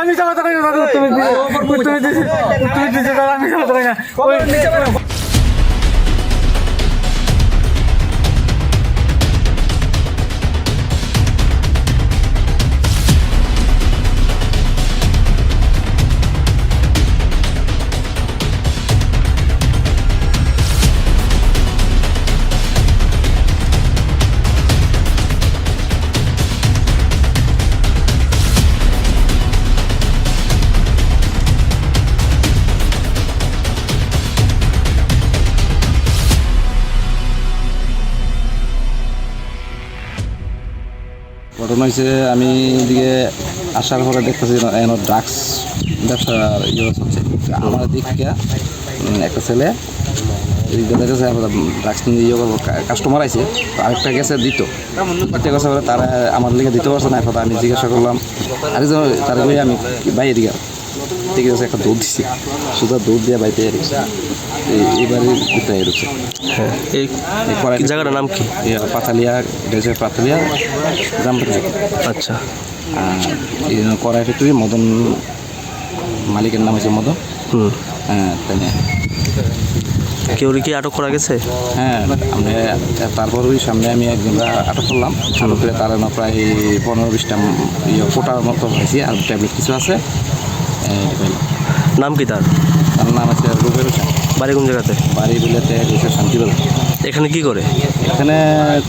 আমি জামাতা করি না আমি জামাতা করি না ঘটনা হয়েছে আমি এদিকে আসার পরে দেখতেছি ড্রাগস ব্যবসা ইয়ে হচ্ছে আমার দিক থেকে একটা ছেলে ড্রাগস নিয়ে ইয়ে করবো কাস্টমার আছে আরেকটা গেছে দিতে গেছে বলে তারা আমার লিগে দিতে পারছে না এখন আমি জিজ্ঞাসা করলাম আরেকজন তার আমি ভাই এদিকে ঠিক আছে একটা দুধ দিচ্ছি শুধু দুধ দিয়ে বাইতে এইবারে দিতে এরকম হ্যাঁ এই জায়গাটার নাম কি? পাথালিয়া ডেজে পাথালিয়া জামপাটি। আচ্ছা কড়াই ফ্যাক্টরি মদন মালিকের নাম হচ্ছে মদন। হ্যাঁ তাই কেউ কি আটক করা গেছে? হ্যাঁ আমরা তারপর ওই সামনে আমি একজনরা আটক করলাম আটক করে তারা প্রায় 15-20টা ফোটার মতো হয়েছে আর ট্যাবলেট কিছু আছে। নাম কি তার? তার নাম আছে রুবেল হোসেন। বাড়ি কোন জায়গাতে? বাড়ি বিলেতে শান্তিবাজার। এখানে কি করে? এখানে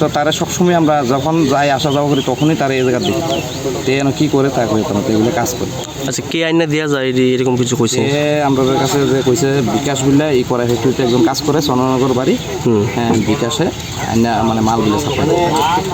তো তারা সবসময় আমরা যখন যাই আসা যাওয়া করি তখনই তারা এই জায়গা দেখি যেন কী করে তা করে তো এগুলো কাজ করি। আচ্ছা কে আইনা দেওয়া যায় এরকম কিছু কইছে? আমাদের কাছে যে কইছে বিকাশ বললে এই কড়াই ফ্যাক্টরিতে একজন কাজ করে চন্দ্রনগর বাড়ি। হ্যাঁ বিকাশে আইনা মানে মাল বিলে সাপ্লাই।